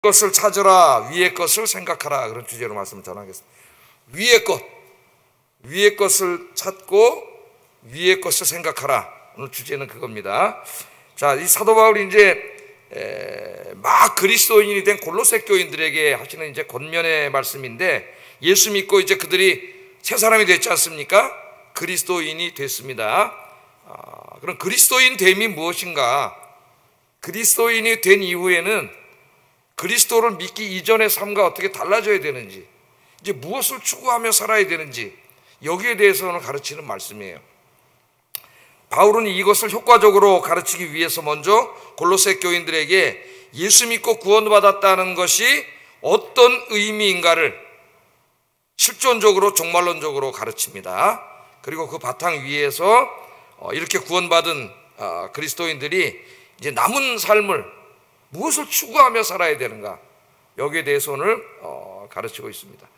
것을 찾으라, 위의 것을 생각하라. 그런 주제로 말씀을 전하겠습니다. 위의 것을 찾고 위의 것을 생각하라. 오늘 주제는 그겁니다. 자, 이 사도 바울이 이제 막 그리스도인이 된 골로새 교인들에게 하시는 이제 권면의 말씀인데, 예수 믿고 이제 그들이 새 사람이 됐지 않습니까? 그리스도인이 됐습니다. 그럼 그리스도인 됨이 무엇인가? 그리스도인이 된 이후에는 그리스도를 믿기 이전의 삶과 어떻게 달라져야 되는지, 이제 무엇을 추구하며 살아야 되는지, 여기에 대해서는 가르치는 말씀이에요. 바울은 이것을 효과적으로 가르치기 위해서 먼저 골로새 교인들에게 예수 믿고 구원받았다는 것이 어떤 의미인가를 실존적으로 종말론적으로 가르칩니다. 그리고 그 바탕 위에서 이렇게 구원받은 그리스도인들이 이제 남은 삶을 무엇을 추구하며 살아야 되는가, 여기에 대해서 오늘 가르치고 있습니다.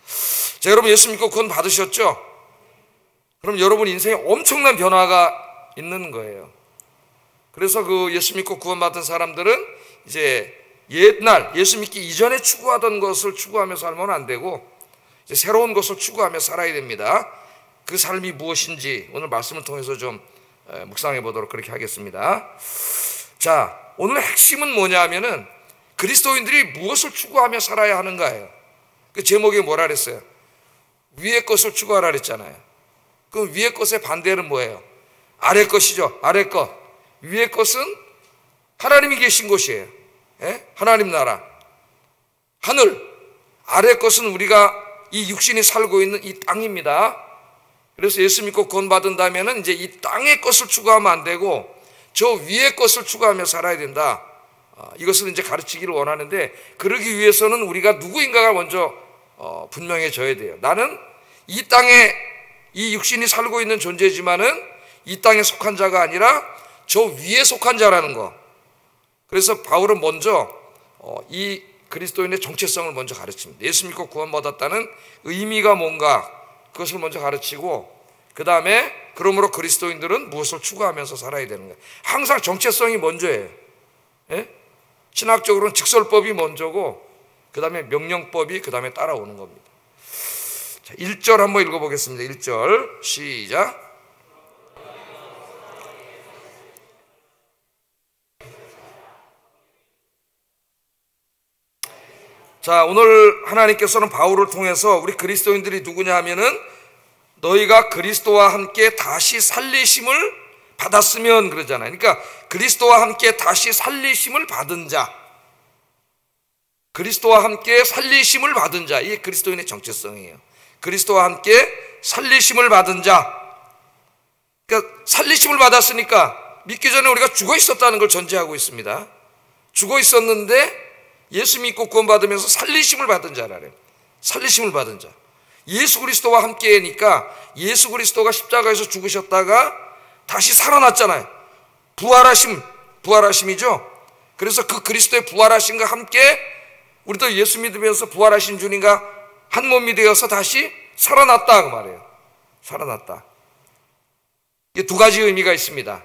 자, 여러분 예수 믿고 구원 받으셨죠? 그럼 여러분 인생에 엄청난 변화가 있는 거예요. 그래서 그 예수 믿고 구원받은 사람들은 이제 옛날 예수 믿기 이전에 추구하던 것을 추구하며 살면 안 되고 이제 새로운 것을 추구하며 살아야 됩니다. 그 삶이 무엇인지 오늘 말씀을 통해서 좀 묵상해 보도록 그렇게 하겠습니다. 자, 오늘 핵심은 뭐냐 하면은 그리스도인들이 무엇을 추구하며 살아야 하는가예요. 그 제목이 뭐라 그랬어요? 위의 것을 추구하라 그랬잖아요. 그럼 위의 것의 반대는 뭐예요? 아래 것이죠. 아래 것. 위의 것은 하나님이 계신 곳이에요. 예? 하나님 나라, 하늘. 아래 것은 우리가 이 육신이 살고 있는 이 땅입니다. 그래서 예수 믿고 구원받은다면은 이제 이 땅의 것을 추구하면 안 되고 저 위의 것을 추구하며 살아야 된다. 이것을 이제 가르치기를 원하는데, 그러기 위해서는 우리가 누구인가가 먼저 분명해져야 돼요. 나는 이 땅에 이 육신이 살고 있는 존재지만은 이 땅에 속한 자가 아니라 저 위에 속한 자라는 거. 그래서 바울은 먼저 이 그리스도인의 정체성을 먼저 가르칩니다. 예수 믿고 구원받았다는 의미가 뭔가, 그것을 먼저 가르치고, 그 다음에 그러므로 그리스도인들은 무엇을 추구하면서 살아야 되는 거예요. 항상 정체성이 먼저예요. 예? 신학적으로는 직설법이 먼저고 그 다음에 명령법이 그 다음에 따라오는 겁니다. 자, 1절 한번 읽어보겠습니다. 1절 시작. 자, 오늘 하나님께서는 바울을 통해서 우리 그리스도인들이 누구냐 하면은 너희가 그리스도와 함께 다시 살리심을 받았으면 그러잖아요. 그러니까 그리스도와 함께 다시 살리심을 받은 자, 그리스도와 함께 살리심을 받은 자, 이게 그리스도인의 정체성이에요. 그리스도와 함께 살리심을 받은 자. 그러니까 살리심을 받았으니까 믿기 전에 우리가 죽어 있었다는 걸 전제하고 있습니다. 죽어 있었는데 예수 믿고 구원받으면서 살리심을 받은 자라래요. 살리심을 받은 자. 예수 그리스도와 함께니까 예수 그리스도가 십자가에서 죽으셨다가 다시 살아났잖아요. 부활하심이죠. 그래서 그 그리스도의 부활하심과 함께 우리도 예수 믿으면서 부활하신 주님과 한 몸이 되어서 다시 살아났다 그 말이에요. 살아났다. 이게 두 가지 의미가 있습니다.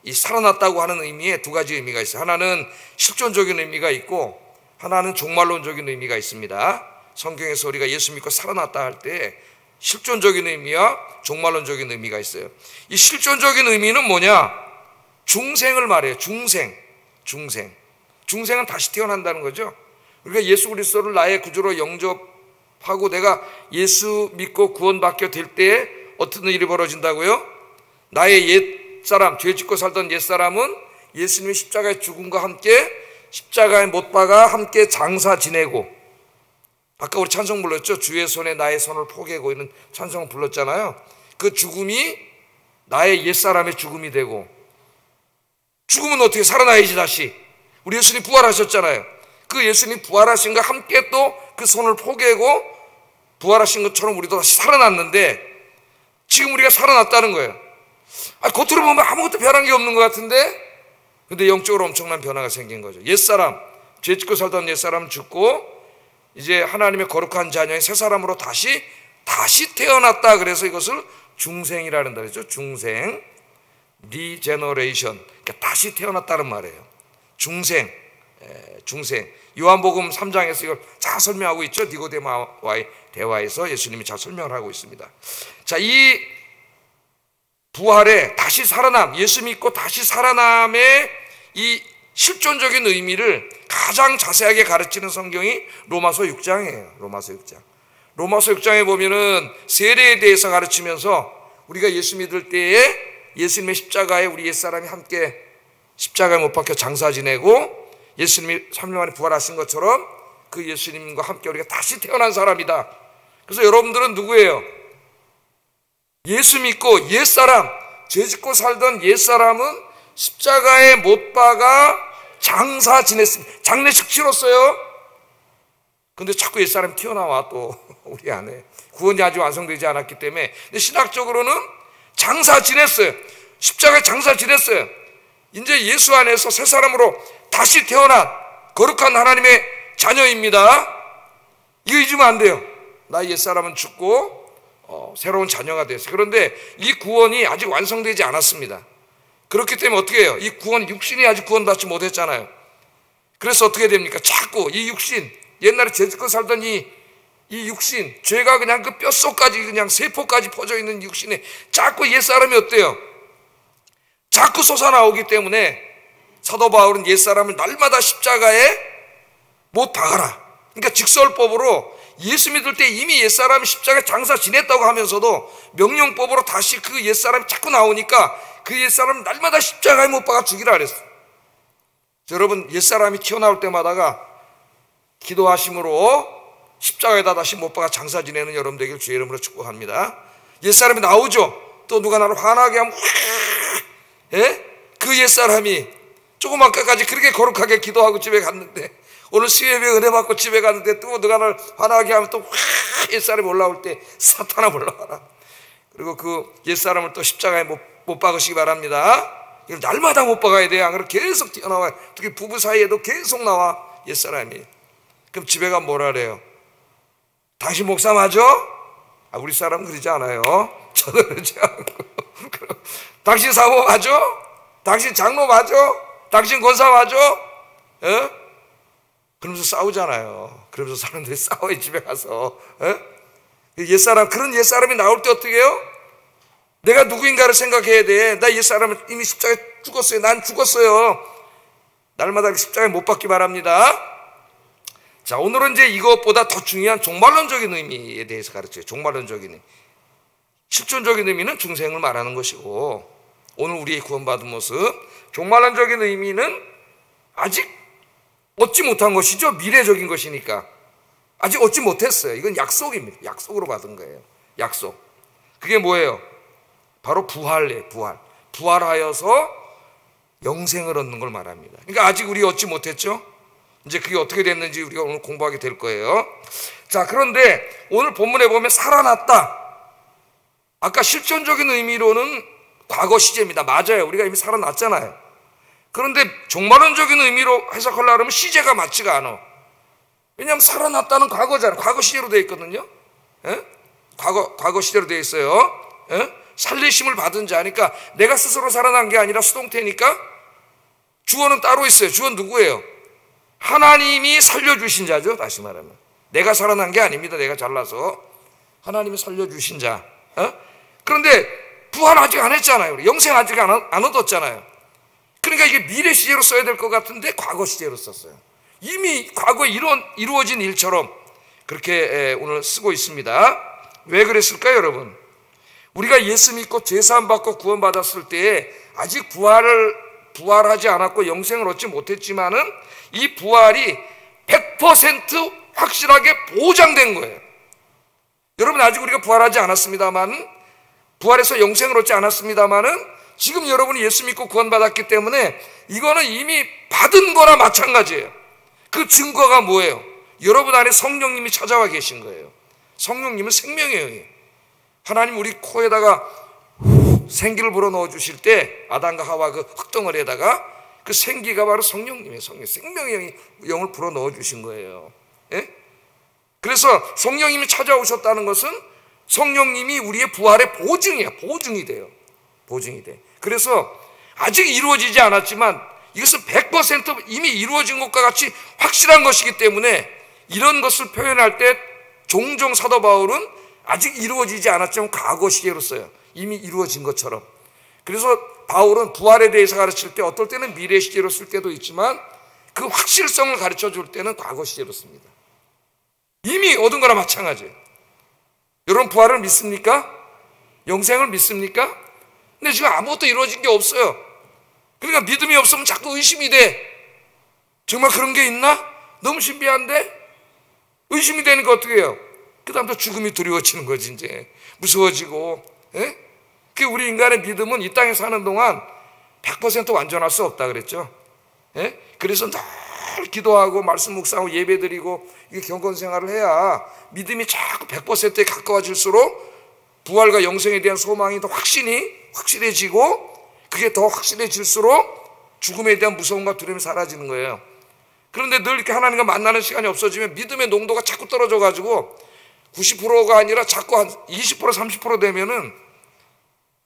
이 살아났다고 하는 의미에 두 가지 의미가 있어요. 하나는 실존적인 의미가 있고 하나는 종말론적인 의미가 있습니다. 성경에서 우리가 예수 믿고 살아났다 할 때 실존적인 의미와 종말론적인 의미가 있어요. 이 실존적인 의미는 뭐냐? 중생을 말해요. 중생은 다시 태어난다는 거죠. 우리가 예수 그리스도를 나의 구주로 영접하고 내가 예수 믿고 구원받게 될 때에 어떤 일이 벌어진다고요? 나의 옛사람, 죄 짓고 살던 옛사람은 예수님의 십자가의 죽음과 함께 십자가에 못 박아 함께 장사 지내고, 아까 우리 찬송 불렀죠? 주의 손에 나의 손을 포개고 있는 찬송 불렀잖아요. 그 죽음이 나의 옛사람의 죽음이 되고, 죽으면 어떻게 살아나야지 다시. 우리 예수님 부활하셨잖아요. 그 예수님 부활하신 것과 함께 또 그 손을 포개고 부활하신 것처럼 우리도 다시 살아났는데, 지금 우리가 살아났다는 거예요. 겉으로 보면 아무것도 변한 게 없는 것 같은데, 근데 영적으로 엄청난 변화가 생긴 거죠. 옛사람, 죄 짓고 살던 옛사람은 죽고 이제 하나님의 거룩한 자녀의 새 사람으로 다시 태어났다. 그래서 이것을 중생이라는 단어죠. 중생, 리제너레이션, 그러니까 다시 태어났다는 말이에요. 중생, 중생. 요한복음 3장에서 이걸 잘 설명하고 있죠. 니고데모와의 대화에서 예수님이 잘 설명을 하고 있습니다. 자, 이 부활의 다시 살아남, 예수 믿고 다시 살아남의 이 실존적인 의미를 가장 자세하게 가르치는 성경이 로마서 6장이에요. 로마서 6장. 로마서 6장에 보면은 세례에 대해서 가르치면서 우리가 예수 믿을 때에 예수님의 십자가에 우리 옛사람이 함께 십자가에 못 박혀 장사 지내고 예수님이 3년 만에 부활하신 것처럼 그 예수님과 함께 우리가 다시 태어난 사람이다. 그래서 여러분들은 누구예요? 예수 믿고 옛사람, 죄 짓고 살던 옛사람은 십자가에 못 박아 장사 지냈습니다. 장례식 치렀어요. 근데 자꾸 옛사람이 튀어나와 또 우리 안에. 구원이 아직 완성되지 않았기 때문에. 근데 신학적으로는 장사 지냈어요. 십자가에 장사 지냈어요. 이제 예수 안에서 새 사람으로 다시 태어난 거룩한 하나님의 자녀입니다. 이거 잊으면 안 돼요. 나 옛사람은 죽고 새로운 자녀가 됐어요. 그런데 이 구원이 아직 완성되지 않았습니다. 그렇기 때문에 어떻게 해요? 이 구원, 육신이 아직 구원받지 못했잖아요. 그래서 어떻게 됩니까? 자꾸 이 육신, 옛날에 죄 짓고 살던 이 육신, 죄가 그냥 그 뼛속까지 그냥 세포까지 퍼져 있는 육신에 자꾸 옛사람이 어때요? 자꾸 솟아나오기 때문에 사도 바울은 옛사람을 날마다 십자가에 못 박아라. 그러니까 직설법으로 예수 믿을 때 이미 옛사람이 십자가에 장사 지냈다고 하면서도 명령법으로 다시 그 옛사람이 자꾸 나오니까 그 옛사람을 날마다 십자가에 못 박아 죽이라 그랬어요. 여러분, 옛사람이 튀어나올 때마다가 기도하심으로 십자가에다 다시 못 박아 장사 지내는 여러분 되길 주의 이름으로 축복합니다. 옛사람이 나오죠. 또 누가 나를 화나게 하면 그 옛사람이 조금 아까까지 그렇게 거룩하게 기도하고 집에 갔는데 오늘 수요일에 은혜 받고 집에 갔는데 또 누가 나를 화나게 하면 또 옛사람이 올라올 때 사탄아 올라와라. 그리고 그 옛사람을 또 십자가에 못 박으시기 바랍니다. 이걸 날마다 못 박아야 돼요. 안 그러면 계속 튀어나와요. 특히 부부 사이에도 계속 나와 옛사람이. 그럼 집에 가면 뭐라 그래요? 당신 목사 맞아? 우리 사람은 그러지 않아요. 저도 그러지 않고. 당신 사모 맞아? 당신 장로 맞아? 당신 권사 맞아? 그러면서 싸우잖아요. 그러면서 사람들이 싸워요. 집에 가서. 옛사람, 그런 옛사람이 나올 때 어떻게 해요? 내가 누구인가를 생각해야 돼. 나 옛사람은 이미 십자가에 죽었어요. 난 죽었어요. 날마다 십자가에 못 박기 바랍니다. 자, 오늘은 이제 이것보다 더 중요한 종말론적인 의미에 대해서 가르쳐요. 종말론적인 의미. 실존적인 의미는 중생을 말하는 것이고, 오늘 우리의 구원받은 모습, 종말론적인 의미는 아직 얻지 못한 것이죠. 미래적인 것이니까. 아직 얻지 못했어요. 이건 약속입니다. 약속으로 받은 거예요. 약속. 그게 뭐예요? 바로 부활이에요. 부활. 부활하여서 영생을 얻는 걸 말합니다. 그러니까 아직 우리 얻지 못했죠. 이제 그게 어떻게 됐는지 우리가 오늘 공부하게 될 거예요. 자, 그런데 오늘 본문에 보면 살아났다. 아까 실존적인 의미로는 과거 시제입니다. 맞아요. 우리가 이미 살아났잖아요. 그런데 종말론적인 의미로 해석하려고 하면 시제가 맞지가 않아. 왜냐하면 살아났다는 과거잖아요. 과거 시제로 되어 있거든요. 과거 시제로 되어 있어요. 살리심을 받은 자니까 내가 스스로 살아난 게 아니라 수동태니까 주어는 따로 있어요. 주어는 누구예요? 하나님이 살려주신 자죠. 다시 말하면 내가 살아난 게 아닙니다. 내가 잘나서 하나님이 살려주신 자. 그런데 부활 아직 안 했잖아요. 영생 아직 안 얻었잖아요. 그러니까 이게 미래 시제로 써야 될 것 같은데 과거 시제로 썼어요. 이미 과거에 이루어진 일처럼 그렇게 오늘 쓰고 있습니다. 왜 그랬을까요, 여러분? 우리가 예수 믿고 죄사함 받고 구원받았을 때에 아직 부활하지 않았고 영생을 얻지 못했지만은 이 부활이 100% 확실하게 보장된 거예요. 여러분, 아직 우리가 부활하지 않았습니다만, 부활해서 영생을 얻지 않았습니다만은 지금 여러분이 예수 믿고 구원받았기 때문에 이거는 이미 받은 거나 마찬가지예요. 그 증거가 뭐예요? 여러분 안에 성령님이 찾아와 계신 거예요. 성령님은 생명이에요. 하나님 우리 코에다가 생기를 불어넣어 주실 때 아담과 하와 그 흙덩어리에다가 그 생기가 바로 성령님의 생명의 영을 불어넣어 주신 거예요. 그래서 성령님이 찾아오셨다는 것은 성령님이 우리의 부활의 보증이야. 보증이 돼요. 보증이 돼. 그래서 아직 이루어지지 않았지만 이것은 100% 이미 이루어진 것과 같이 확실한 것이기 때문에 이런 것을 표현할 때 종종 사도 바울은 아직 이루어지지 않았지만 과거 시제로 써요. 이미 이루어진 것처럼. 그래서 바울은 부활에 대해서 가르칠 때 어떨 때는 미래 시제로 쓸 때도 있지만 그 확실성을 가르쳐 줄 때는 과거 시제로 씁니다. 이미 얻은 거나 마찬가지예요. 여러분 부활을 믿습니까? 영생을 믿습니까? 근데 지금 아무것도 이루어진 게 없어요. 그러니까 믿음이 없으면 자꾸 의심이 돼. 정말 그런 게 있나? 너무 신비한데? 의심이 되니까 어떻게 해요? 그 다음부터 죽음이 두려워지는 거지 이제. 무서워지고. 예? 그 우리 인간의 믿음은 이 땅에 사는 동안 100% 완전할 수 없다 그랬죠. 예? 그래서 늘 기도하고 말씀 묵상하고 예배드리고 이게 경건 생활을 해야 믿음이 자꾸 100%에 가까워질수록 부활과 영생에 대한 소망이 더 확실해지고 그게 더 확실해질수록 죽음에 대한 무서움과 두려움이 사라지는 거예요. 그런데 늘 이렇게 하나님과 만나는 시간이 없어지면 믿음의 농도가 자꾸 떨어져 가지고 90%가 아니라 자꾸 한 20% 30% 되면은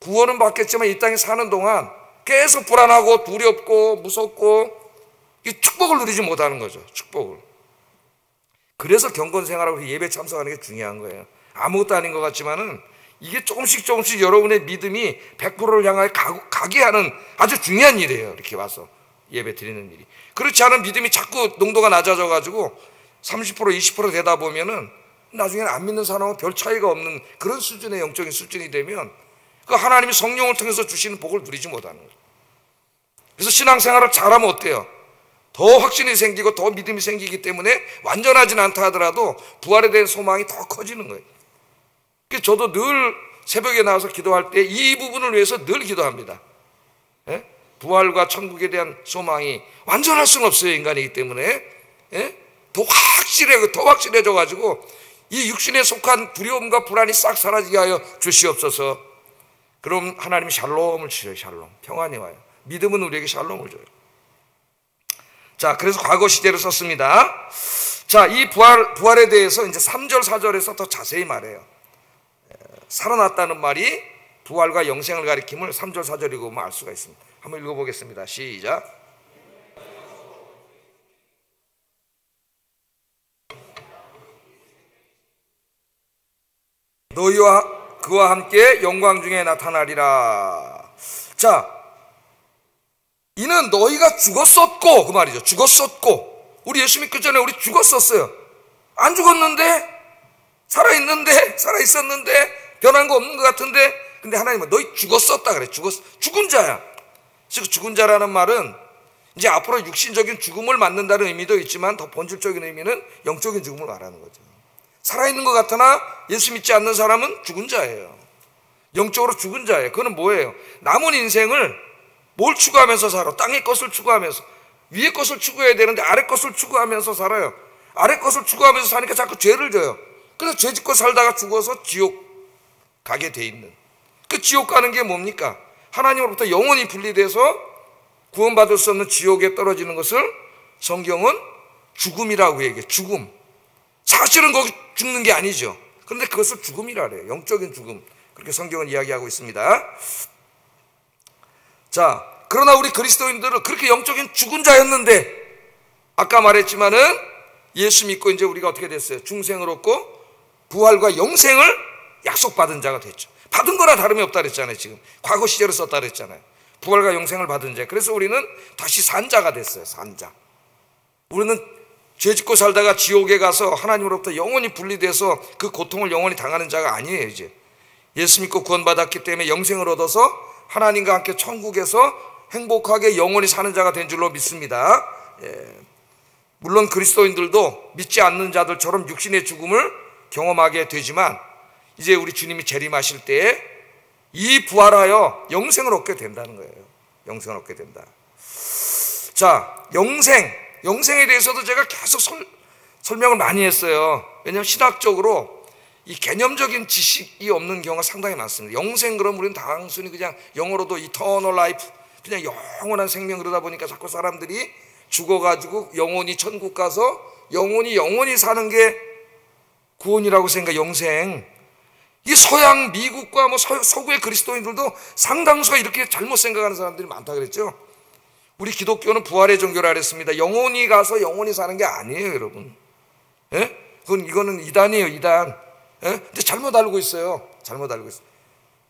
구원은 받겠지만 이 땅에 사는 동안 계속 불안하고 두렵고 무섭고 이 축복을 누리지 못하는 거죠. 축복을. 그래서 경건 생활하고 예배 참석하는 게 중요한 거예요. 아무것도 아닌 것 같지만은 이게 조금씩 여러분의 믿음이 100%를 향하여 가게 하는 아주 중요한 일이에요. 이렇게 와서 예배 드리는 일이. 그렇지 않은 믿음이 자꾸 농도가 낮아져 가지고 30% 20% 되다 보면은 나중에는 안 믿는 사람하고 별 차이가 없는 그런 수준의 영적인 수준이 되면 그 하나님이 성령을 통해서 주시는 복을 누리지 못하는 거죠. 그래서 신앙생활을 잘하면 어때요? 더 확신이 생기고 더 믿음이 생기기 때문에 완전하진 않다 하더라도 부활에 대한 소망이 더 커지는 거예요. 그래서 저도 늘 새벽에 나와서 기도할 때 이 부분을 위해서 늘 기도합니다. 예? 부활과 천국에 대한 소망이 완전할 수는 없어요. 인간이기 때문에. 예? 더 확실해져 가지고 이 육신에 속한 두려움과 불안이 싹 사라지게 하여 주시옵소서. 그럼 하나님이 샬롬을 주셔요. 샬롬. 평안이 와요. 믿음은 우리에게 샬롬을 줘요. 자, 그래서 과거 시제로 썼습니다. 자, 이 부활에 대해서 이제 3절, 4절에서 더 자세히 말해요. 살아났다는 말이 부활과 영생을 가리킴을 3절, 4절 읽어보면 알 수가 있습니다. 한번 읽어보겠습니다. 시작. 너희와 그와 함께 영광 중에 나타나리라. 자, 이는 너희가 죽었었고 그 말이죠. 죽었었고 우리 예수 믿기 전에 우리 죽었었어요. 안 죽었는데 살아있었는데 변한 거 없는 것 같은데 근데 하나님은 너희 죽었었다 그래. 죽은 자야. 즉 죽은 자라는 말은 이제 앞으로 육신적인 죽음을 맞는다는 의미도 있지만 더 본질적인 의미는 영적인 죽음을 말하는 거죠. 살아있는 것 같으나 예수 믿지 않는 사람은 죽은 자예요. 영적으로 죽은 자예요. 그거는 뭐예요? 남은 인생을 뭘 추구하면서 살아? 땅의 것을 추구하면서. 위의 것을 추구해야 되는데 아래 것을 추구하면서 살아요. 아래 것을 추구하면서 사니까 자꾸 죄를 져요. 그래서 죄 짓고 살다가 죽어서 지옥 가게 돼 있는. 그 지옥 가는 게 뭡니까? 하나님으로부터 영원히 분리돼서 구원받을 수 없는 지옥에 떨어지는 것을 성경은 죽음이라고 얘기해요. 죽음. 사실은 거기 죽는 게 아니죠. 그런데 그것을 죽음이라 그래요. 영적인 죽음. 그렇게 성경은 이야기하고 있습니다. 자, 그러나 우리 그리스도인들은 그렇게 영적인 죽은 자였는데 아까 말했지만은 예수 믿고 이제 우리가 어떻게 됐어요? 중생을 얻고 부활과 영생을 약속받은 자가 됐죠. 받은 거나 다름이 없다 그랬잖아요. 지금 과거 시제로 썼다 그랬잖아요. 부활과 영생을 받은 자. 그래서 우리는 다시 산 자가 됐어요. 산 자. 우리는 죄 짓고 살다가 지옥에 가서 하나님으로부터 영원히 분리돼서 그 고통을 영원히 당하는 자가 아니에요. 이제 예수 믿고 구원받았기 때문에 영생을 얻어서 하나님과 함께 천국에서 행복하게 영원히 사는 자가 된 줄로 믿습니다. 물론 그리스도인들도 믿지 않는 자들처럼 육신의 죽음을 경험하게 되지만 이제 우리 주님이 재림하실 때에 이 부활하여 영생을 얻게 된다는 거예요. 영생을 얻게 된다. 자, 영생에 대해서도 제가 계속 설명을 많이 했어요. 왜냐하면 신학적으로 이 개념적인 지식이 없는 경우가 상당히 많습니다. 영생 그럼 우리는 단순히 그냥 영어로도 eternal life, 그냥 영원한 생명 그러다 보니까 자꾸 사람들이 죽어가지고 영원히 천국 가서 영원히 사는 게 구원이라고 생각해. 영생. 이 서양 미국과 뭐 서구의 그리스도인들도 상당수가 이렇게 잘못 생각하는 사람들이 많다 그랬죠. 우리 기독교는 부활의 종교라 그랬습니다. 영혼이 가서 영혼이 사는 게 아니에요, 여러분. 예? 이거는 이단이에요, 이단. 예? 근데 잘못 알고 있어요. 잘못 알고 있어요.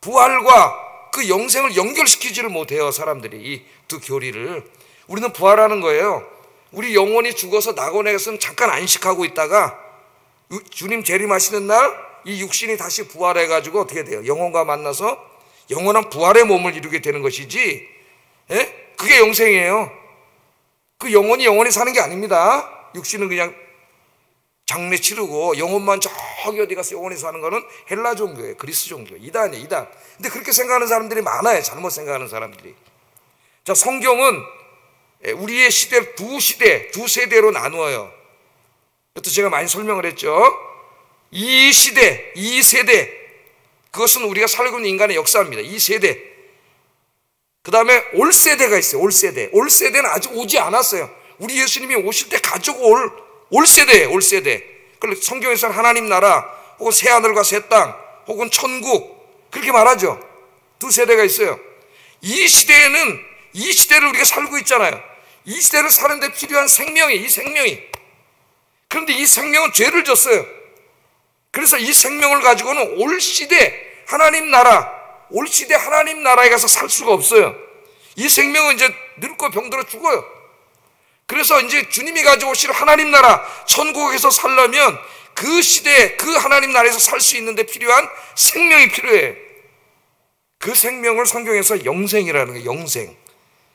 부활과 그 영생을 연결시키지를 못해요, 사람들이. 이 두 교리를. 우리는 부활하는 거예요. 우리 영혼이 죽어서 낙원에서는 잠깐 안식하고 있다가 주님 재림하시는 날 이 육신이 다시 부활해가지고 어떻게 돼요? 영혼과 만나서 영원한 부활의 몸을 이루게 되는 것이지, 예? 그게 영생이에요. 그 영혼이 사는 게 아닙니다. 육신은 그냥 장례 치르고 영혼만 저기 어디 가서 영혼이 사는 거는 헬라 종교예요. 그리스 종교. 이단이에요, 이단. 근데 그렇게 생각하는 사람들이 많아요. 잘못 생각하는 사람들이. 자, 성경은 우리의 시대를 두 세대로 나누어요. 이것도 제가 많이 설명을 했죠. 이 시대, 이 세대, 그것은 우리가 살고 있는 인간의 역사입니다. 이 세대. 그 다음에 올 세대가 있어요. 올 세대. 올 세대는 아직 오지 않았어요. 우리 예수님이 오실 때 가지고 올 세대예요. 올 세대. 그래서 성경에서는 하나님 나라, 혹은 새하늘과 새 땅, 혹은 천국, 그렇게 말하죠. 두 세대가 있어요. 이 시대를 우리가 살고 있잖아요. 이 시대를 사는데 필요한 이 생명이. 그런데 이 생명은 죄를 졌어요. 그래서 이 생명을 가지고는 올 시대 하나님 나라, 올 시대 하나님 나라에 가서 살 수가 없어요. 이 생명은 이제 늙고 병들어 죽어요. 그래서 이제 주님이 가지고 오실 하나님 나라, 천국에서 살려면 그 시대, 그 하나님 나라에서 살 수 있는데 필요한 생명이 필요해. 그 생명을 성경에서 영생이라는 거예요. 영생.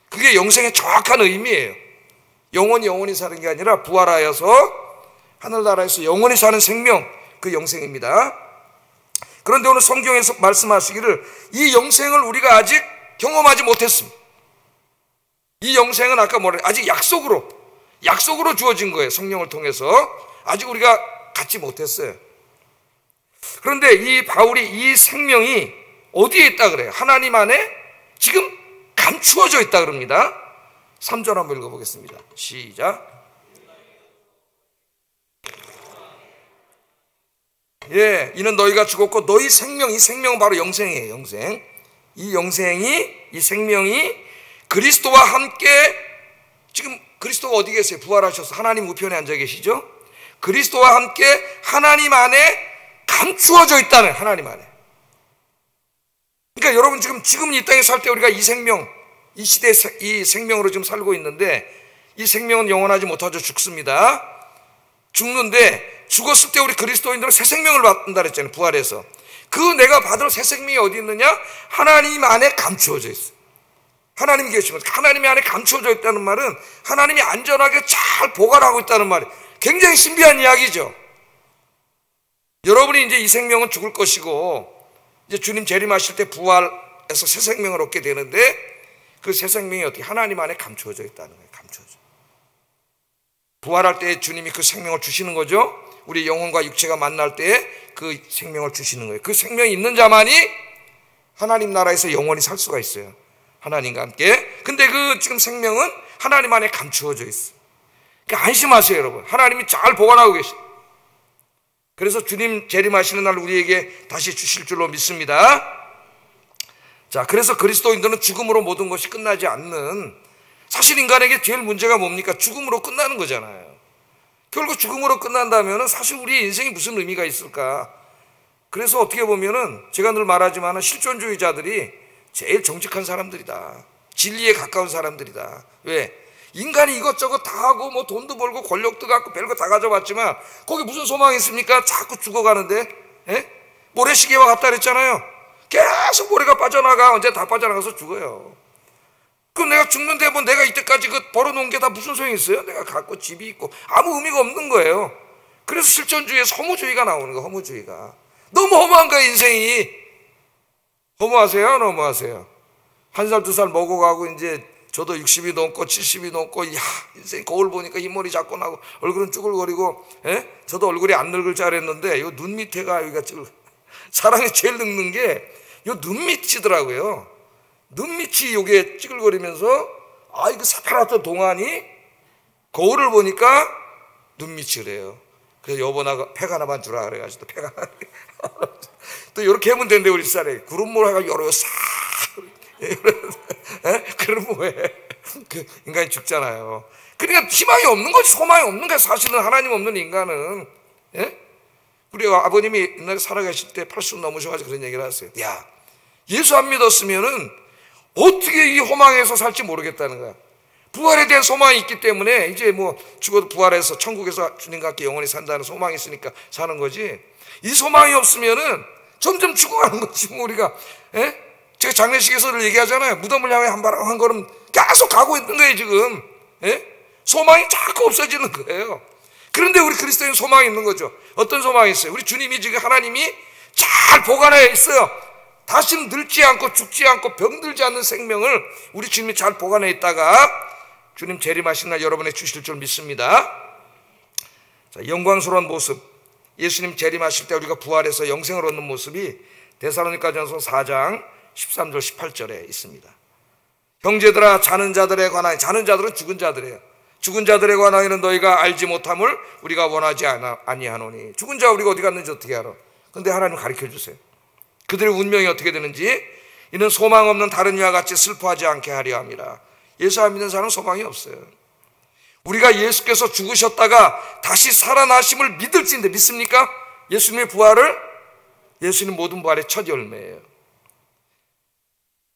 그게 영생의 정확한 의미예요. 영원히 사는 게 아니라 부활하여서 하늘나라에서 영원히 사는 생명, 그 영생입니다. 그런데 오늘 성경에서 말씀하시기를 이 영생을 우리가 아직 경험하지 못했습니다. 이 영생은 아까 아직 약속으로 주어진 거예요. 성령을 통해서. 아직 우리가 갖지 못했어요. 그런데 이 바울이 이 생명이 어디에 있다 그래요? 하나님 안에 지금 감추어져 있다 그럽니다. 3절 한번 읽어보겠습니다. 시작. 예, 이는 너희가 죽었고 너희 생명, 이 생명은 바로 영생이에요. 영생. 이 생명이 그리스도와 함께, 지금 그리스도가 어디 계세요? 부활하셔서 하나님 우편에 앉아 계시죠? 그리스도와 함께 하나님 안에 감추어져 있다는, 하나님 안에. 그러니까 여러분 지금 이 땅에 살 때 우리가 이 생명, 이 시대의 이 생명으로 지금 살고 있는데, 이 생명은 영원하지 못하죠. 죽는데 죽었을 때 우리 그리스도인들은 새 생명을 받는다 그랬잖아요. 부활해서. 그 내가 받을 새 생명이 어디 있느냐? 하나님 안에 감추어져 있어요. 하나님이 계신 거죠. 하나님이 안에 감추어져 있다는 말은 하나님이 안전하게 잘 보관하고 있다는 말이에요. 굉장히 신비한 이야기죠. 여러분이 이제 이 생명은 죽을 것이고 이제 주님 재림하실 때 부활해서 새 생명을 얻게 되는데, 그 새 생명이 어떻게 하나님 안에 감추어져 있다는 거예요. 감추어져. 부활할 때 주님이 그 생명을 주시는 거죠. 우리 영혼과 육체가 만날 때 그 생명을 주시는 거예요. 그 생명이 있는 자만이 하나님 나라에서 영원히 살 수가 있어요. 하나님과 함께. 근데 그 지금 생명은 하나님 안에 감추어져 있어요. 그러니까 안심하세요, 여러분. 하나님이 잘 보관하고 계셔. 그래서 주님 재림하시는 날 우리에게 다시 주실 줄로 믿습니다. 자, 그래서 그리스도인들은 죽음으로 모든 것이 끝나지 않는, 사실 인간에게 제일 문제가 뭡니까? 죽음으로 끝나는 거잖아요. 결국 죽음으로 끝난다면 사실 우리의 인생이 무슨 의미가 있을까? 그래서 어떻게 보면은 제가 늘 말하지만 실존주의자들이 제일 정직한 사람들이다. 진리에 가까운 사람들이다. 왜? 인간이 이것저것 다 하고 뭐 돈도 벌고 권력도 갖고 별거 다 가져봤지만 거기 무슨 소망이 있습니까? 자꾸 죽어가는데. 예? 모래시계와 같다 그랬잖아요. 계속 모래가 빠져나가. 언제 다 빠져나가서 죽어요. 그럼 내가 죽는데 뭐 내가 이때까지 그 벌어놓은 게 다 무슨 소용이 있어요? 내가 갖고 집이 있고 아무 의미가 없는 거예요. 그래서 실존주의에서 허무주의가 나오는 거예요. 허무주의가. 너무 허무한 거예요, 인생이. 허무하세요? 너무하세요? 1살, 2살 먹어가고 이제 저도 60이 넘고 70이 넘고, 야, 인생 거울 보니까 흰머리 자꾸 나고 얼굴은 쭈글거리고, 예? 저도 얼굴이 안 늙을 줄 알았는데 요 눈 밑에가 여기가 쭈글. 사람이 제일 늙는 게 요 눈 밑이더라고요. 눈 밑이 요게 찌글거리면서, 아, 이거 새파랗던 동안이 거울을 보니까 눈 밑이 그래요. 그래서 여보나가 팩 하나만 주라 그래가지고 팩 하나. 또 이렇게 하면 된대, 우리 쌀에. 구름물 해가 여러 싹. 그러면 뭐해? 그 인간이 죽잖아요. 그러니까 희망이 없는 거지, 소망이 없는 거야. 사실은 하나님 없는 인간은. 예? 우리 아버님이 옛날에 살아계실 때 80 넘으셔가지고 그런 얘기를 하세요. 야, 예수 안 믿었으면은 어떻게 이 호망에서 살지 모르겠다는 거야. 부활에 대한 소망이 있기 때문에 이제 뭐 죽어도 부활해서 천국에서 주님과 함께 영원히 산다는 소망이 있으니까 사는 거지. 이 소망이 없으면은 점점 죽어가는 거지 뭐 우리가. 예? 제가 장례식에서 얘기하잖아요. 무덤을 향해 한 걸음 계속 가고 있는 거예요 지금. 예? 소망이 자꾸 없어지는 거예요. 그런데 우리 그리스도인 소망이 있는 거죠. 어떤 소망이 있어요? 우리 주님이 지금 하나님이 잘 보관해 있어요. 다시는 늙지 않고 죽지 않고 병들지 않는 생명을 우리 주님이 잘 보관해 있다가 주님 재림하신 날 여러분에게 주실 줄 믿습니다. 자, 영광스러운 모습, 예수님 재림하실 때 우리가 부활해서 영생을 얻는 모습이 데살로니가전서 4장 13절 18절에 있습니다. 형제들아, 자는 자들에 관하여, 자는 자들은 죽은 자들이에요. 죽은 자들에 관하여는 너희가 알지 못함을 우리가 원하지 아니하노니. 죽은 자 우리가 어디 갔는지 어떻게 알아? 근데 하나님 가르쳐 주세요. 그들의 운명이 어떻게 되는지. 이는 소망 없는 다른 이와 같이 슬퍼하지 않게 하려 함이라. 예수 안 믿는 사람은 소망이 없어요. 우리가 예수께서 죽으셨다가 다시 살아나심을 믿을지인데 믿습니까? 예수님의 부활을? 예수님 모든 부활의 첫 열매예요.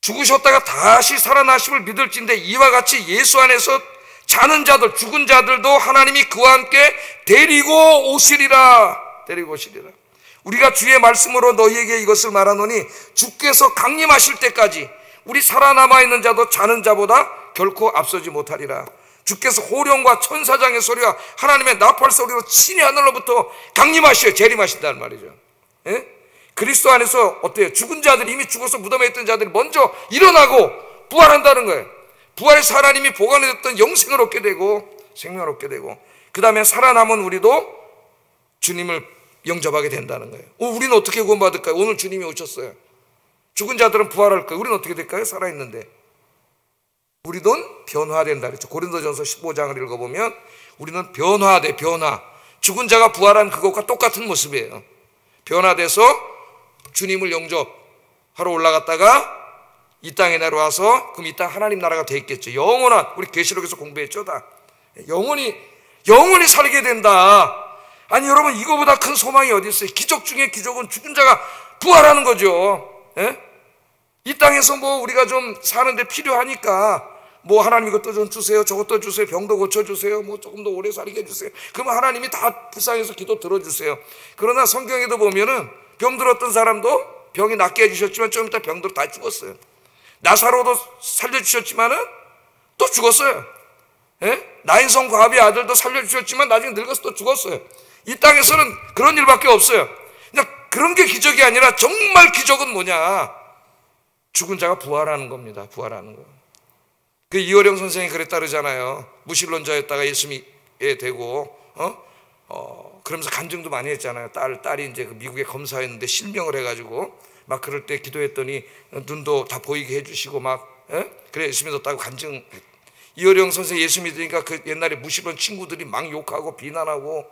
죽으셨다가 다시 살아나심을 믿을지인데 이와 같이 예수 안에서 자는 자들, 죽은 자들도 하나님이 그와 함께 데리고 오시리라. 데리고 오시리라. 우리가 주의 말씀으로 너희에게 이것을 말하노니 주께서 강림하실 때까지 우리 살아남아 있는 자도 자는 자보다 결코 앞서지 못하리라. 주께서 호령과 천사장의 소리와 하나님의 나팔 소리로 친히 하늘로부터 강림하시어 재림하신다는 말이죠. 예? 그리스도 안에서 어때요? 죽은 자들이, 이미 죽어서 무덤에 있던 자들이 먼저 일어나고 부활한다는 거예요. 부활해서 하나님이 보관해뒀던 영생을 얻게 되고 생명을 얻게 되고, 그 다음에 살아남은 우리도 주님을 영접하게 된다는 거예요. 우리는 어떻게 구원받을까요? 오늘 주님이 오셨어요. 죽은 자들은 부활할 거예요. 우리는 어떻게 될까요? 살아있는데. 우리는 변화된다 그랬죠. 고린도전서 15장을 읽어보면 우리는 변화돼, 변화. 죽은 자가 부활한 그것과 똑같은 모습이에요. 변화돼서 주님을 영접하러 올라갔다가 이 땅에 내려와서 그럼 이 땅 하나님 나라가 돼 있겠죠. 영원한, 우리 계시록에서 공부했죠. 다 영원히 살게 된다. 아니 여러분, 이거보다 큰 소망이 어디 있어요? 기적 중에 기적은 죽은 자가 부활하는 거죠. 예? 이 땅에서 뭐 우리가 좀 사는데 필요하니까 뭐 하나님 이것도 좀 주세요, 저것도 주세요, 병도 고쳐주세요, 뭐 조금 더 오래 살게 해주세요. 그러면 하나님이 다 불쌍해서 기도 들어주세요. 그러나 성경에도 보면은 병들었던 사람도 병이 낫게 해주셨지만 좀 이따 병들어 다 죽었어요. 나사로도 살려주셨지만은 또 죽었어요. 예? 나인성 과부의 아들도 살려주셨지만 나중에 늙어서 또 죽었어요. 이 땅에서는 그런 일밖에 없어요. 그냥 그런 게 기적이 아니라 정말 기적은 뭐냐? 죽은 자가 부활하는 겁니다. 부활하는 거. 그 이호령 선생이 그랬다 그러잖아요. 무신론자였다가 예수님에 되고 그러면서 간증도 많이 했잖아요. 딸이 이제 그 미국에 검사했는데 실명을 해가지고 막 그럴 때 기도했더니 눈도 다 보이게 해주시고 막 그래 예수 믿었다고 간증. 이호령 선생 예수 믿으니까 그 옛날에 무신론 친구들이 막 욕하고 비난하고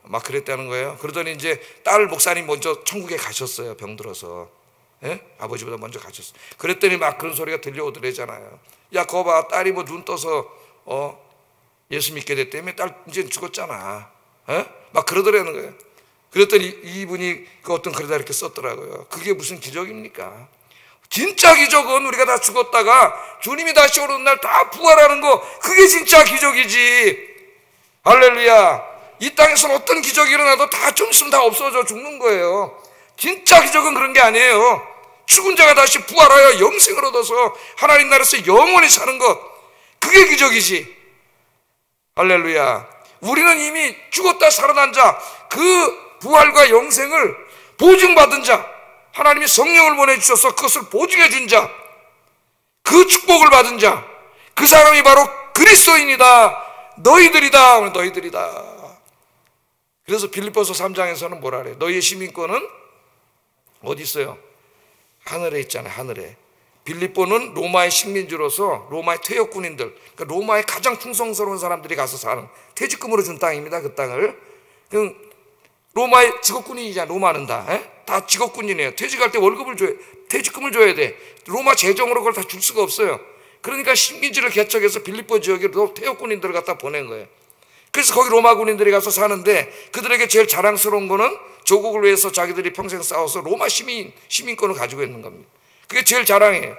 막 그랬다는 거예요. 그러더니 이제 딸 목사님 먼저 천국에 가셨어요. 병들어서. 아버지보다 먼저 가셨어요. 그랬더니 막 그런 소리가 들려오더래잖아요. 야, 거 봐, 딸이 뭐 눈 떠서 예수 믿게 됐다며. 딸 이제 죽었잖아. 막 그러더라는 거예요. 그랬더니 이분이 그 어떤 글에다 이렇게 썼더라고요. 그게 무슨 기적입니까? 진짜 기적은 우리가 다 죽었다가 주님이 다시 오는 날 다 부활하는 거, 그게 진짜 기적이지. 할렐루야. 이 땅에서는 어떤 기적이 일어나도 다 좀 있으면 다 없어져 죽는 거예요. 진짜 기적은 그런 게 아니에요. 죽은 자가 다시 부활하여 영생을 얻어서 하나님 나라에서 영원히 사는 것, 그게 기적이지. 할렐루야. 우리는 이미 죽었다 살아난 자, 그 부활과 영생을 보증받은 자, 하나님이 성령을 보내주셔서 그것을 보증해 준 자, 그 축복을 받은 자, 그 사람이 바로 그리스도인이다. 너희들이다. 너희들이다. 그래서 빌립보서 3장에서는 뭐라 그래요? 너희의 시민권은 어디 있어요? 하늘에 있잖아요. 하늘에. 빌립보는 로마의 식민지로서 로마의 퇴역군인들, 그러니까 로마의 가장 충성스러운 사람들이 가서 사는, 퇴직금으로 준 땅입니다. 그 땅을. 로마의 직업군인이잖아요. 로마는 다 직업군인이에요. 퇴직할 때 월급을 줘야, 퇴직금을 줘야 돼. 로마 재정으로 그걸 다 줄 수가 없어요. 그러니까 식민지를 개척해서 빌립보 지역으로 태역 군인들을 갖다 보낸 거예요. 그래서 거기 로마 군인들이 가서 사는데 그들에게 제일 자랑스러운 거는 조국을 위해서 자기들이 평생 싸워서 로마 시민권을 가지고 있는 겁니다. 그게 제일 자랑이에요.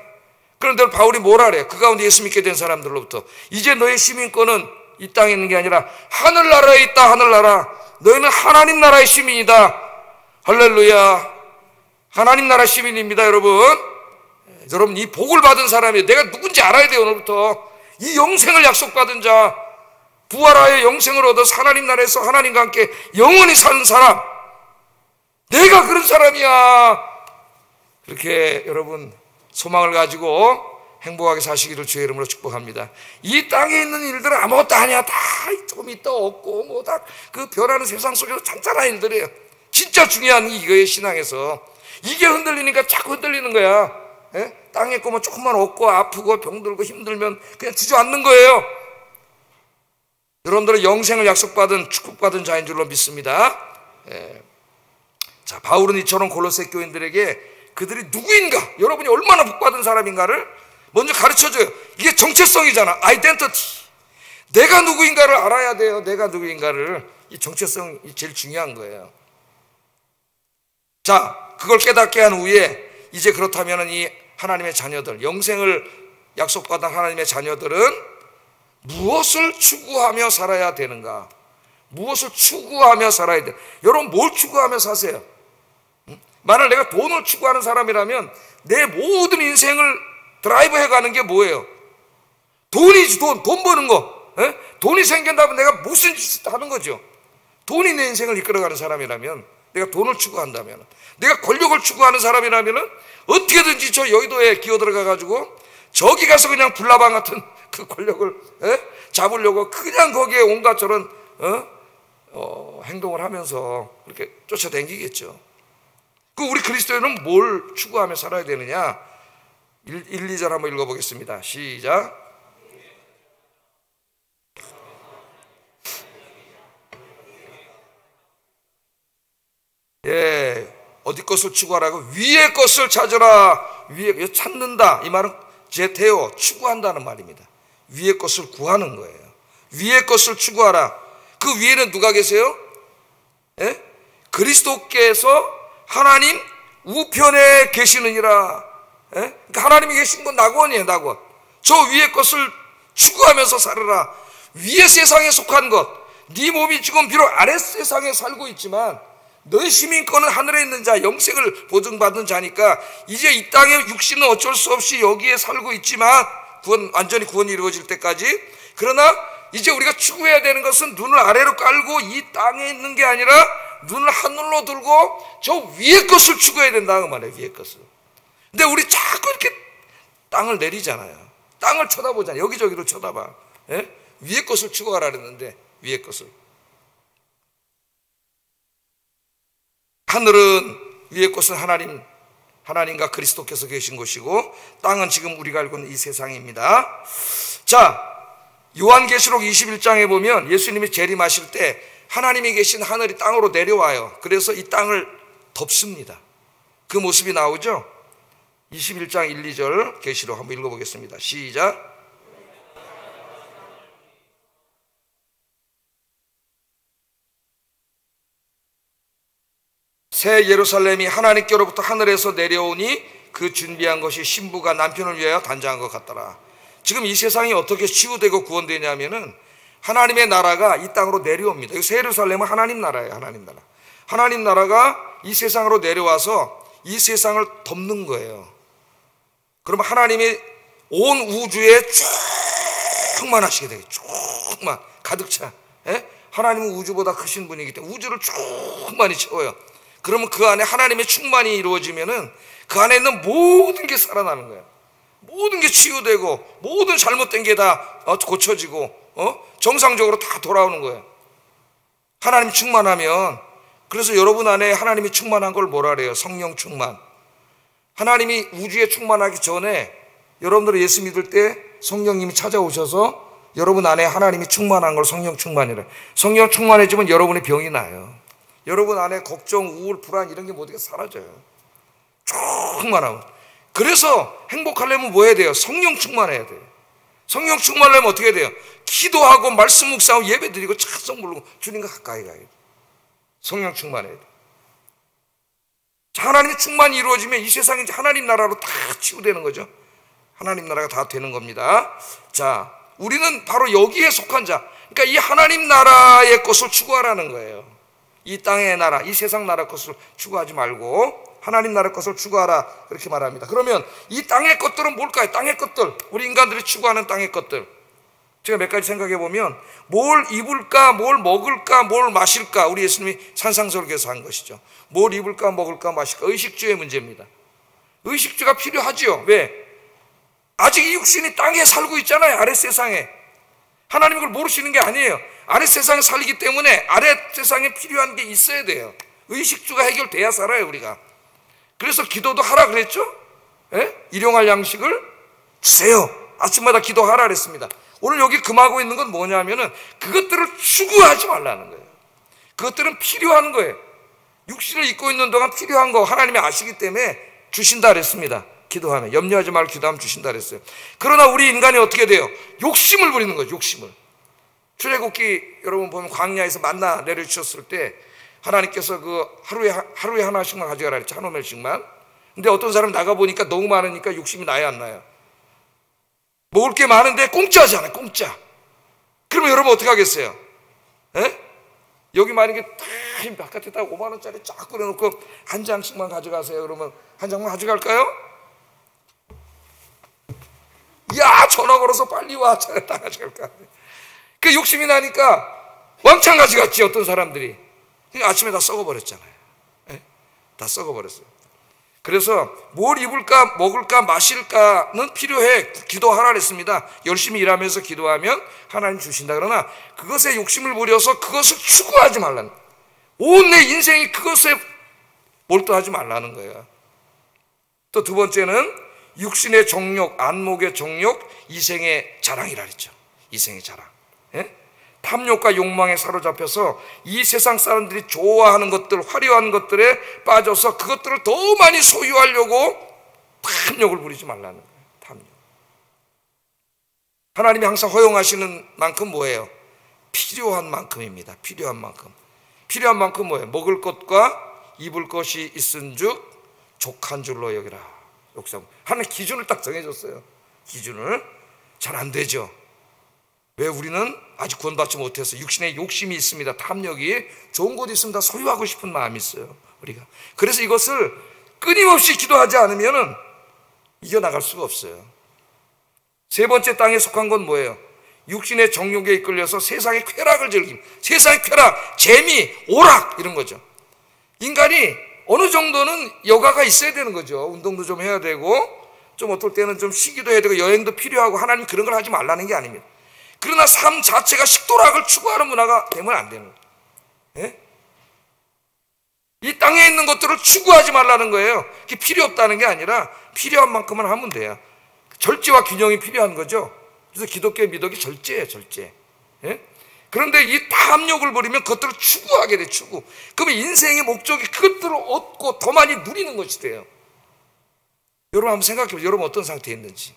그런데 바울이 뭘 하래? 그 가운데 예수 믿게 된 사람들로부터 이제 너의 시민권은 이 땅에 있는 게 아니라 하늘나라에 있다. 하늘나라. 너희는 하나님 나라의 시민이다. 할렐루야. 하나님 나라 시민입니다. 여러분 이 복을 받은 사람이 내가 누군지 알아야 돼요. 오늘부터 이 영생을 약속받은 자, 부활하여 영생을 얻어서 하나님 나라에서 하나님과 함께 영원히 사는 사람, 내가 그런 사람이야. 그렇게 여러분 소망을 가지고 행복하게 사시기를 주의 이름으로 축복합니다. 이 땅에 있는 일들은 아무것도 아니야. 다 조금 있다 없고 뭐 다 그 변하는 세상 속에서 잔잔한 일들이에요. 진짜 중요한 이거의 신앙에서 이게 흔들리니까 자꾸 흔들리는 거야. 땅에 거면 조금만 없고 아프고 병들고 힘들면 그냥 주저앉는 거예요. 여러분들은 영생을 약속받은 축복받은 자인 줄로 믿습니다. 자, 바울은 이처럼 골로새 교인들에게 그들이 누구인가, 여러분이 얼마나 복받은 사람인가를 먼저 가르쳐줘요. 이게 정체성이잖아. 아이덴티티. 내가 누구인가를 알아야 돼요. 내가 누구인가를. 이 정체성이 제일 중요한 거예요. 자, 그걸 깨닫게 한 후에 이제 그렇다면 이 하나님의 자녀들, 영생을 약속받은 하나님의 자녀들은 무엇을 추구하며 살아야 되는가? 무엇을 추구하며 살아야 돼? 여러분 뭘 추구하며 사세요? 만약 내가 돈을 추구하는 사람이라면 내 모든 인생을 드라이브 해가는 게 뭐예요? 돈이지. 돈 버는 거. 돈이 생긴다면 내가 무슨 짓을 하는 거죠. 돈이 내 인생을 이끌어가는 사람이라면, 내가 돈을 추구한다면, 내가 권력을 추구하는 사람이라면 어떻게든지 저 여의도에 기어 들어가 가지고 저기 가서 그냥 불나방 같은 그 권력을 잡으려고 그냥 거기에 온갖 저런 행동을 하면서 그렇게 쫓아다니겠죠. 그 우리 그리스도인은 뭘 추구하며 살아야 되느냐? 1, 2절 한번 읽어보겠습니다. 시작. 어디 것을 추구하라고? 위의 것을 찾으라. 위에 찾는다. 이 말은 제테오, 추구한다는 말입니다. 위의 것을 구하는 거예요. 위의 것을 추구하라. 그 위에는 누가 계세요? 그리스도께서 하나님 우편에 계시느니라. 그러니까 하나님이 계신 건 낙원이에요. 낙원. 저 위의 것을 추구하면서 살아라. 위의 세상에 속한 것. 네 몸이 지금 비록 아래 세상에 살고 있지만 너의 시민권은 하늘에 있는 자, 영생을 보증받은 자니까 이제 이 땅의 육신은 어쩔 수 없이 여기에 살고 있지만 완전히 구원이 이루어질 때까지. 그러나 이제 우리가 추구해야 되는 것은 눈을 아래로 깔고 이 땅에 있는 게 아니라 눈을 하늘로 들고 저 위의 것을 추구해야 된다 그 말이에요. 위의 것을. 근데 우리 자꾸 이렇게 땅을 내리잖아요. 땅을 쳐다보잖아요. 여기저기로 쳐다봐. 위의 것을 추구하라 그랬는데 위의 것을. 하늘은, 위의 것은 하나님과 그리스도께서 계신 곳이고, 땅은 지금 우리가 알고 있는 이 세상입니다. 자, 요한계시록 21장에 보면 예수님이 재림하실 때 하나님이 계신 하늘이 땅으로 내려와요. 그래서 이 땅을 덮습니다. 그 모습이 나오죠. 21장 1, 2절 계시록 한번 읽어보겠습니다. 시작. 새 예루살렘이 하나님께로부터 하늘에서 내려오니 그 준비한 것이 신부가 남편을 위하여 단장한 것 같더라. 지금 이 세상이 어떻게 치유되고 구원되냐면은 하나님의 나라가 이 땅으로 내려옵니다. 새 예루살렘은 하나님 나라예요. 하나님 나라. 하나님 나라가 이 세상으로 내려와서 이 세상을 덮는 거예요. 그러면 하나님이 온 우주에 충만하시게 돼요. 충만, 가득 차. 하나님은 우주보다 크신 분이기 때문에 우주를 충만히 채워요. 그러면 그 안에 하나님의 충만이 이루어지면은 그 안에 있는 모든 게 살아나는 거예요. 모든 게 치유되고 모든 잘못된 게 다 고쳐지고 정상적으로 다 돌아오는 거예요. 하나님 충만하면. 그래서 여러분 안에 하나님이 충만한 걸 뭐라 그래요? 성령 충만. 하나님이 우주에 충만하기 전에 여러분들이 예수 믿을 때 성령님이 찾아오셔서 여러분 안에 하나님이 충만한 걸 성령 충만이래. 성령 충만해지면 여러분의 병이 나요. 여러분 안에 걱정, 우울, 불안 이런 게 모두 사라져요. 충만하면. 그래서 행복하려면 뭐 해야 돼요? 성령 충만해야 돼요. 성령 충만하려면 어떻게 해야 돼요? 기도하고 말씀 묵상하고 예배 드리고 찬송 부르고 주님과 가까이 가야 돼요. 성령 충만해야 돼요. 하나님의 충만이 이루어지면 이 세상이 이제 하나님 나라로 다 치유되는 거죠. 하나님 나라가 다 되는 겁니다. 자, 우리는 바로 여기에 속한 자. 그러니까 이 하나님 나라의 것을 추구하라는 거예요. 이 땅의 나라, 이 세상 나라 것을 추구하지 말고 하나님 나라 것을 추구하라, 그렇게 말합니다. 그러면 이 땅의 것들은 뭘까요? 땅의 것들, 우리 인간들이 추구하는 땅의 것들, 제가 몇 가지 생각해 보면 뭘 입을까, 뭘 먹을까, 뭘 마실까, 우리 예수님이 산상설교에서 한 것이죠. 뭘 입을까, 먹을까, 마실까. 의식주의 문제입니다. 의식주가 필요하죠. 왜? 아직 이 육신이 땅에 살고 있잖아요. 아랫 세상에. 하나님이 그걸 모르시는 게 아니에요. 아랫 세상에 살기 때문에 아랫 세상에 필요한 게 있어야 돼요. 의식주가 해결돼야 살아요, 우리가. 그래서 기도도 하라 그랬죠? 예? 일용할 양식을 주세요. 아침마다 기도하라 그랬습니다. 오늘 여기 금하고 있는 건 뭐냐면은 그것들을 추구하지 말라는 거예요. 그것들은 필요한 거예요. 육신을 입고 있는 동안 필요한 거 하나님이 아시기 때문에 주신다 그랬습니다. 기도하면, 염려하지 말고 기도하면 주신다 그랬어요. 그러나 우리 인간이 어떻게 돼요? 욕심을 부리는 거죠. 욕심을. 출애굽기 여러분 보면 광야에서 만나 내려주셨을 때 하나님께서 그 하루에 하나씩만 가져가라 그랬죠. 한 오멜씩만. 근데 어떤 사람이 나가보니까 너무 많으니까 욕심이 나요, 안 나요? 먹을 게 많은데 공짜잖아요, 공짜. 그러면 여러분 어떻게 하겠어요? 에? 여기 만약에 딱 바깥에 딱 5만 원짜리 쫙 끓여놓고 한 장씩만 가져가세요. 그러면 한 장만 가져갈까요? 야, 전화 걸어서 빨리 와. 다 가져갈까? 그 욕심이 나니까 왕창 가져갔지, 어떤 사람들이. 아침에 다 썩어버렸잖아요. 에? 다 썩어버렸어요. 그래서 뭘 입을까, 먹을까, 마실까는 필요해. 기도하라 그랬습니다. 열심히 일하면서 기도하면 하나님 주신다. 그러나 그것에 욕심을 부려서 그것을 추구하지 말라는 거예요. 온 내 인생이 그것에 몰두하지 말라는 거예요. 또 두 번째는 육신의 정욕, 안목의 정욕, 이생의 자랑이라 그랬죠. 이생의 자랑. 예? 탐욕과 욕망에 사로잡혀서 이 세상 사람들이 좋아하는 것들, 화려한 것들에 빠져서 그것들을 더 많이 소유하려고 탐욕을 부리지 말라는 거예요. 탐욕. 하나님이 항상 허용하시는 만큼 뭐예요? 필요한 만큼입니다. 필요한 만큼. 필요한 만큼 뭐예요? 먹을 것과 입을 것이 있은즉 족한 줄로 여기라. 하나님 기준을 딱 정해줬어요. 기준을. 잘 안 되죠. 왜? 우리는 아직 구원받지 못해서 육신에 욕심이 있습니다. 탐욕이. 좋은 곳 있으면 다 소유하고 싶은 마음이 있어요, 우리가. 그래서 이것을 끊임없이 기도하지 않으면 이겨나갈 수가 없어요. 세 번째 땅에 속한 건 뭐예요? 육신의 정욕에 이끌려서 세상의 쾌락을 즐김. 세상의 쾌락, 재미, 오락, 이런 거죠. 인간이 어느 정도는 여가가 있어야 되는 거죠. 운동도 좀 해야 되고, 좀 어떨 때는 좀 쉬기도 해야 되고, 여행도 필요하고, 하나님 그런 걸 하지 말라는 게 아닙니다. 그러나 삶 자체가 식도락을 추구하는 문화가 되면 안 되는 거예요. 예? 이 땅에 있는 것들을 추구하지 말라는 거예요. 그게 필요 없다는 게 아니라 필요한 만큼만 하면 돼요. 절제와 균형이 필요한 거죠. 그래서 기독교의 미덕이 절제예요, 절제. 예? 그런데 이 탐욕을 버리면 그것들을 추구하게 돼, 추구. 그러면 인생의 목적이 그것들을 얻고 더 많이 누리는 것이 돼요. 여러분 한번 생각해 보세요. 여러분 어떤 상태에 있는지.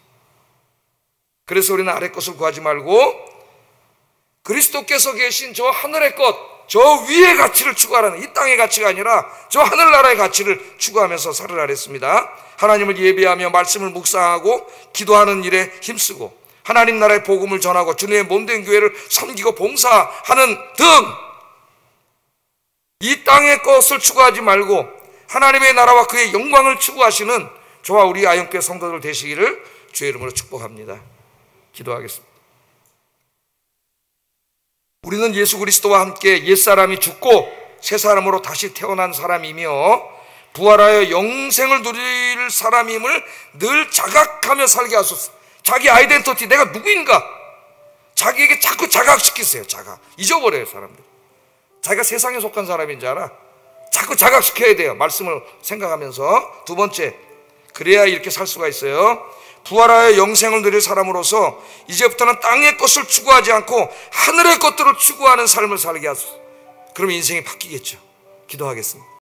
그래서 우리는 아래 것을 구하지 말고 그리스도께서 계신 저 하늘의 것, 저 위의 가치를 추구하라는, 이 땅의 가치가 아니라 저 하늘나라의 가치를 추구하면서 살으라 했습니다. 하나님을 예배하며 말씀을 묵상하고 기도하는 일에 힘쓰고 하나님 나라의 복음을 전하고 주님의 몸된 교회를 섬기고 봉사하는 등 이 땅의 것을 추구하지 말고 하나님의 나라와 그의 영광을 추구하시는 저와 우리 아영교회 성도들 되시기를 주의 이름으로 축복합니다. 기도하겠습니다. 우리는 예수 그리스도와 함께 옛사람이 죽고 새 사람으로 다시 태어난 사람이며 부활하여 영생을 누릴 사람임을 늘 자각하며 살게 하소서. 자기 아이덴티티, 내가 누구인가? 자기에게 자꾸 자각시키세요. 자각. 잊어버려요, 사람들. 자기가 세상에 속한 사람인 줄 알아. 자꾸 자각시켜야 돼요. 말씀을 생각하면서. 두 번째, 그래야 이렇게 살 수가 있어요. 부활하여 영생을 누릴 사람으로서 이제부터는 땅의 것을 추구하지 않고 하늘의 것들을 추구하는 삶을 살게 하소서. 그럼 인생이 바뀌겠죠. 기도하겠습니다.